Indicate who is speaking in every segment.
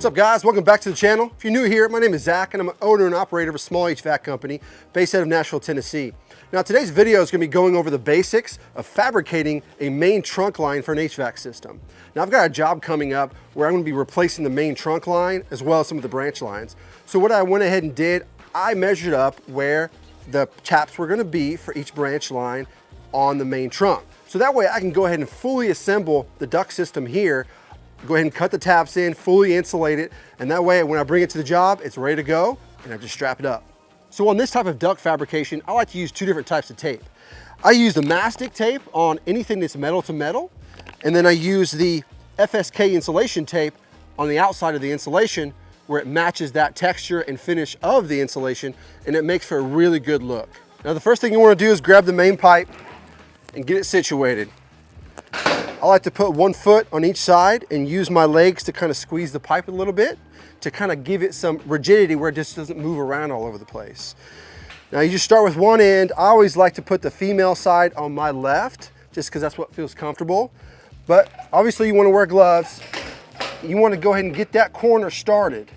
Speaker 1: What's up guys, welcome back to the channel. If you're new here, my name is Zach and I'm an owner and operator of a small HVAC company based out of Nashville, Tennessee. Now today's video is going to be going over the basics of fabricating a main trunk line for an HVAC system. Now I've got a job coming up where I'm going to be replacing the main trunk line as well as some of the branch lines. So what I went ahead and did, I measured up where the taps were going to be for each branch line on the main trunk. So that way I can go ahead and fully assemble the duct system here. Go ahead and cut the taps in, fully insulate it, and that way when I bring it to the job, it's ready to go, and I just strap it up. So on this type of duct fabrication, I like to use two different types of tape. I use the mastic tape on anything that's metal to metal, and then I use the FSK insulation tape on the outside of the insulation where it matches that texture and finish of the insulation, and it makes for a really good look. Now the first thing you want to do is grab the main pipe and get it situated. I like to put 1 foot on each side and use my legs to kind of squeeze the pipe a little bit to kind of give it some rigidity where it just doesn't move around all over the place. Now you just start with one end. I always like to put the female side on my left just because that's what feels comfortable. But obviously you want to wear gloves. You want to go ahead and get that corner started.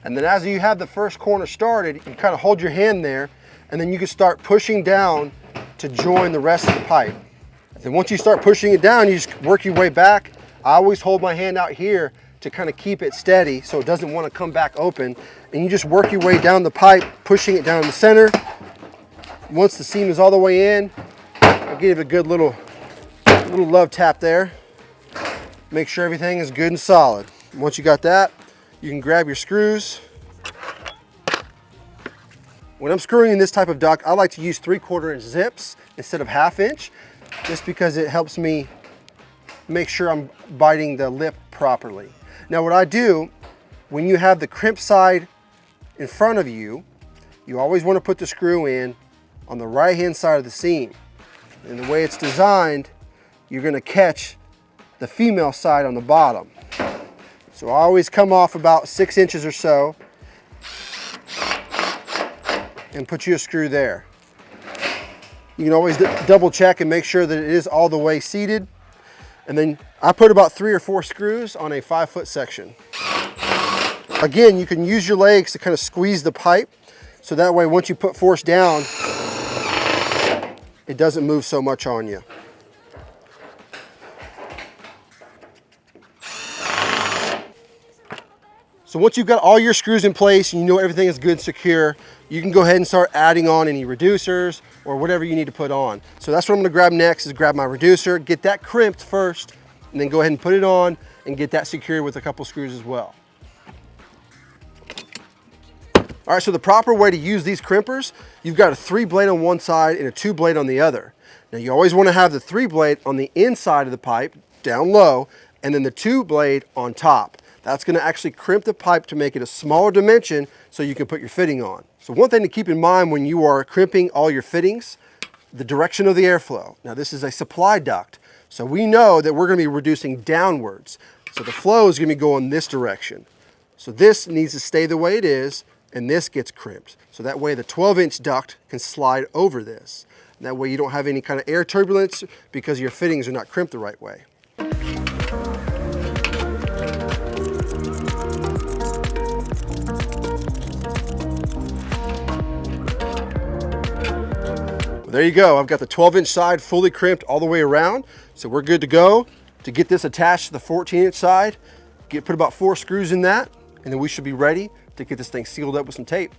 Speaker 1: And then as you have the first corner started, you kind of hold your hand there and then you can start pushing down to join the rest of the pipe. Then once you start pushing it down, you just work your way back. I always hold my hand out here to kind of keep it steady so it doesn't want to come back open. And you just work your way down the pipe, pushing it down the center. Once the seam is all the way in, I'll give it a good little love tap there. Make sure everything is good and solid. Once you got that, you can grab your screws. When I'm screwing in this type of duct, I like to use 3/4 inch zips instead of 1/2 inch. Just because it helps me make sure I'm biting the lip properly. Now what I do, when you have the crimp side in front of you, you always want to put the screw in on the right hand side of the seam. And the way it's designed, you're going to catch the female side on the bottom. So I always come off about 6 inches or so and put you a screw there. You can always double check and make sure that it is all the way seated. And then I put about 3 or 4 screws on a 5-foot section. Again, you can use your legs to kind of squeeze the pipe. So that way, once you put force down, it doesn't move so much on you. So once you've got all your screws in place and you know everything is good and secure, you can go ahead and start adding on any reducers or whatever you need to put on. So that's what I'm gonna grab next, is grab my reducer, get that crimped first, and then go ahead and put it on and get that secured with a couple screws as well. All right, so the proper way to use these crimpers, you've got a 3-blade on one side and a 2-blade on the other. Now you always wanna have the 3-blade on the inside of the pipe, down low, and then the 2-blade on top. That's going to actually crimp the pipe to make it a smaller dimension so you can put your fitting on. So one thing to keep in mind when you are crimping all your fittings, the direction of the airflow. Now this is a supply duct, so we know that we're going to be reducing downwards. So the flow is going to be going this direction. So this needs to stay the way it is, and this gets crimped. So that way the 12-inch duct can slide over this. And that way you don't have any kind of air turbulence because your fittings are not crimped the right way. There you go. I've got the 12-inch side fully crimped all the way around. So we're good to go. To get this attached to the 14-inch side, put about 4 screws in that, and then we should be ready to get this thing sealed up with some tape.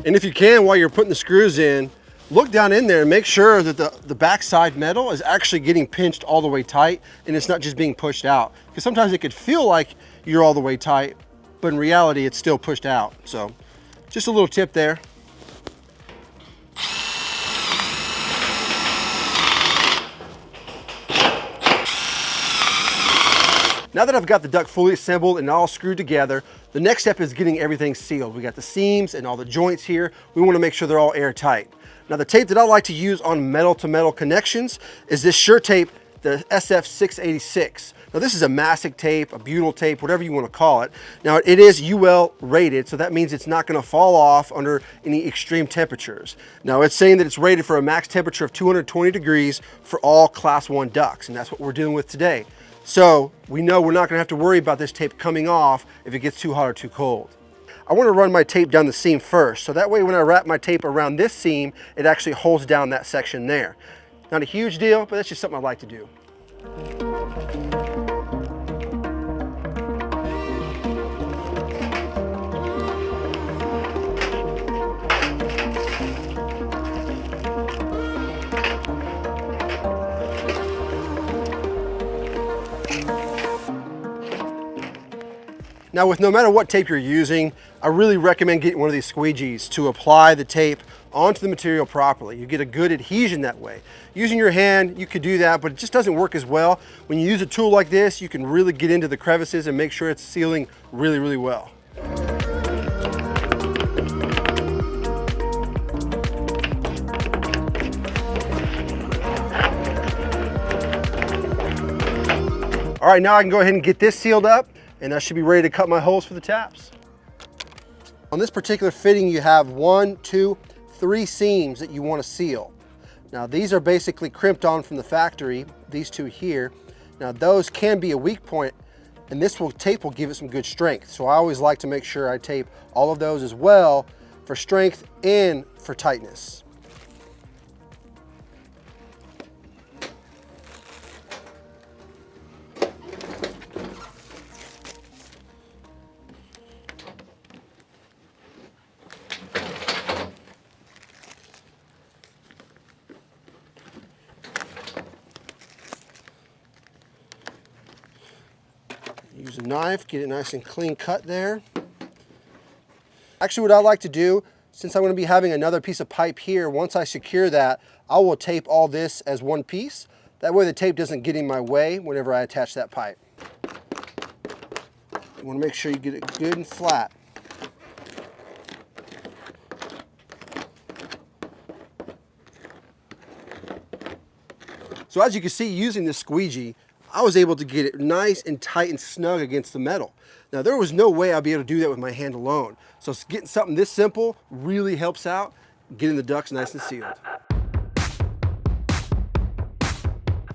Speaker 1: And if you can, while you're putting the screws in, look down in there and make sure that the backside metal is actually getting pinched all the way tight and it's not just being pushed out. Because sometimes it could feel like you're all the way tight, but in reality it's still pushed out. So just a little tip there. Now that I've got the duct fully assembled and all screwed together, the next step is getting everything sealed. We got the seams and all the joints here. We want to make sure they're all airtight. Now the tape that I like to use on metal to metal connections is this Shurtape the SF 686. Now this is a mastic tape, a butyl tape, whatever you want to call it. Now it is UL rated, so that means it's not going to fall off under any extreme temperatures. Now it's saying that it's rated for a max temperature of 220 degrees for all class 1 ducts, and that's what we're dealing with today. So we know we're not going to have to worry about this tape coming off if it gets too hot or too cold. I want to run my tape down the seam first, so that way when I wrap my tape around this seam, it actually holds down that section there. Not a huge deal, but that's just something I like to do. Now with no matter what tape you're using, I really recommend getting one of these squeegees to apply the tape onto the material properly. You get a good adhesion that way. Using your hand, you could do that, but it just doesn't work as well. When you use a tool like this, you can really get into the crevices and make sure it's sealing really, really well. All right, now I can go ahead and get this sealed up, and I should be ready to cut my holes for the taps. On this particular fitting, you have 1, 2, 3 seams that you want to seal. Now these are basically crimped on from the factory, these two here. Now those can be a weak point, and this tape will give it some good strength. So I always like to make sure I tape all of those as well for strength and for tightness. Use a knife, get it nice and clean cut there. Actually, what I like to do, since I'm going to be having another piece of pipe here, once I secure that, I will tape all this as one piece. That way the tape doesn't get in my way whenever I attach that pipe. You want to make sure you get it good and flat. So as you can see, using this squeegee, I was able to get it nice and tight and snug against the metal. Now there was no way I'd be able to do that with my hand alone. So getting something this simple really helps out getting the ducts nice and sealed.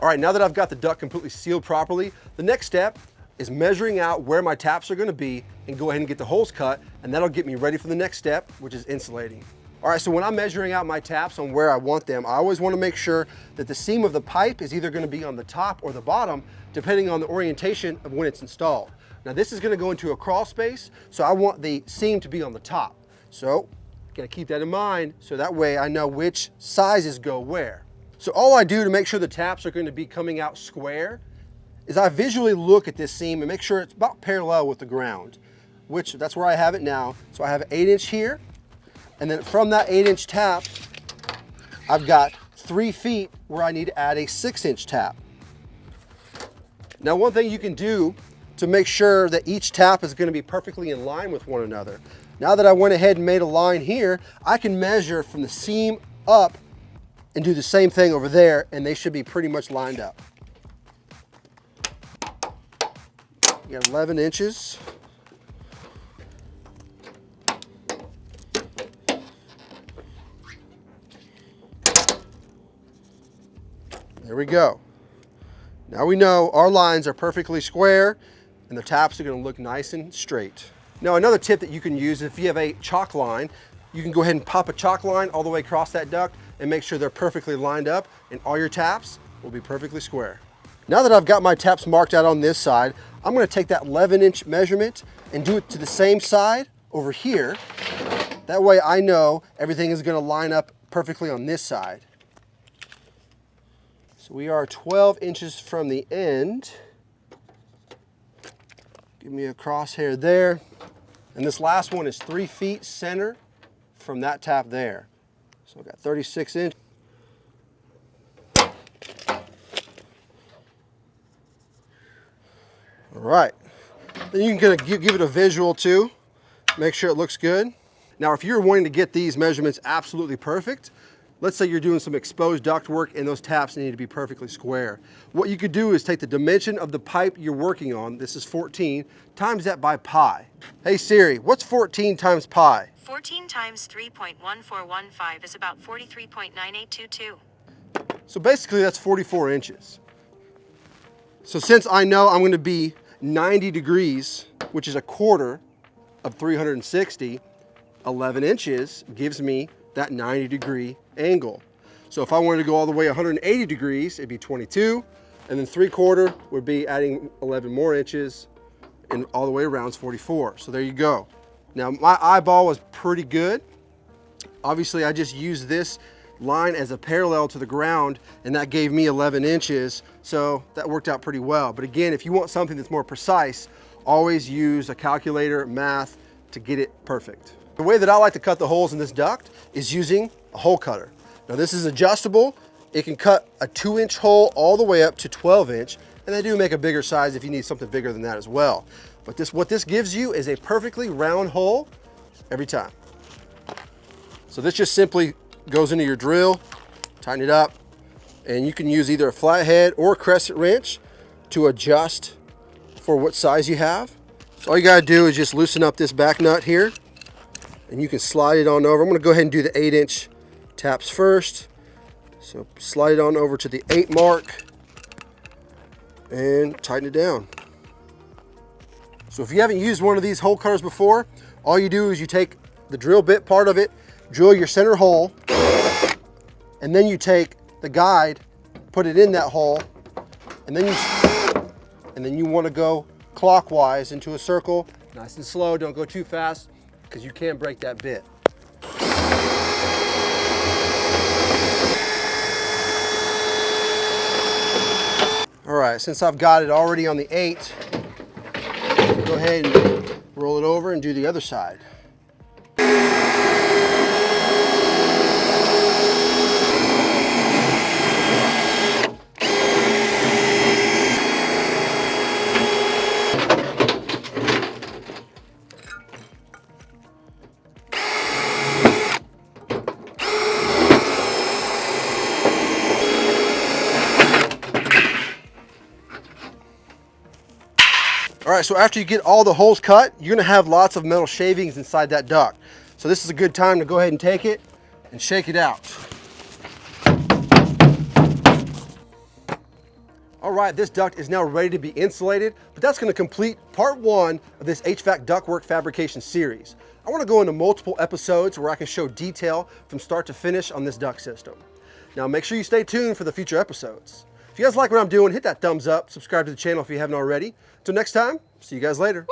Speaker 1: All right, now that I've got the duct completely sealed properly, the next step is measuring out where my taps are going to be and go ahead and get the holes cut, and that'll get me ready for the next step, which is insulating. All right, so when I'm measuring out my taps on where I want them, I always want to make sure that the seam of the pipe is either going to be on the top or the bottom, depending on the orientation of when it's installed. Now this is going to go into a crawl space, so I want the seam to be on the top. So, got to keep that in mind, so that way I know which sizes go where. So all I do to make sure the taps are going to be coming out square is I visually look at this seam and make sure it's about parallel with the ground, which that's where I have it now. So I have an 8-inch here. And then from that 8-inch tap, I've got 3 feet where I need to add a 6-inch tap. Now, one thing you can do to make sure that each tap is going to be perfectly in line with one another, now that I went ahead and made a line here, I can measure from the seam up and do the same thing over there, and they should be pretty much lined up. You got 11 inches. There we go. Now we know our lines are perfectly square and the taps are going to look nice and straight. Now another tip that you can use, if you have a chalk line, you can go ahead and pop a chalk line all the way across that duct and make sure they're perfectly lined up, and all your taps will be perfectly square. Now that I've got my taps marked out on this side, I'm going to take that 11-inch measurement and do it to the same side over here. That way I know everything is going to line up perfectly on this side. So we are 12 inches from the end. Give me a crosshair there. And this last one is 3 feet center from that tap there. So I've got 36 inches. All right. Then you can kind of give it a visual too. Make sure it looks good. Now, if you're wanting to get these measurements absolutely perfect, Let's say you're doing some exposed duct work and those taps need to be perfectly square. What you could do is take the dimension of the pipe you're working on, this is 14, times that by pi. Hey Siri, what's 14 times pi?
Speaker 2: 14 times 3.1415 is about 43.9822.
Speaker 1: So basically that's 44 inches. So since I know I'm going to be 90 degrees, which is a quarter of 360, 11 inches gives me that 90 degree angle. So if I wanted to go all the way 180 degrees, it'd be 22, and then 3/4 would be adding 11 more inches, and all the way around is 44. So there you go. Now my eyeball was pretty good. Obviously I just used this line as a parallel to the ground, and that gave me 11 inches, so that worked out pretty well. But again, if you want something that's more precise, always use a calculator, math, to get it perfect. The way that I like to cut the holes in this duct is using a hole cutter. Now this is adjustable. It can cut a 2-inch hole all the way up to 12-inch, and they do make a bigger size if you need something bigger than that as well. But what this gives you is a perfectly round hole every time. So this just simply goes into your drill, tighten it up, and you can use either a flathead or a crescent wrench to adjust for what size you have. So all you gotta do is just loosen up this back nut here, and you can slide it on over. I'm gonna go ahead and do the 8-inch taps first. So slide it on over to the 8 mark and tighten it down. So if you haven't used one of these hole cutters before, all you do is you take the drill bit part of it, drill your center hole, and then you take the guide, put it in that hole, and then you want to go clockwise into a circle, nice and slow, don't go too fast, because you can break that bit. All right, since I've got it already on the 8, go ahead and roll it over and do the other side. All right, so after you get all the holes cut, you're gonna have lots of metal shavings inside that duct. So this is a good time to go ahead and take it and shake it out. All right, this duct is now ready to be insulated, but that's gonna complete part 1 of this HVAC ductwork fabrication series. I wanna go into multiple episodes where I can show detail from start to finish on this duct system. Now make sure you stay tuned for the future episodes. If you guys like what I'm doing, hit that thumbs up, subscribe to the channel if you haven't already. Until next time, see you guys later.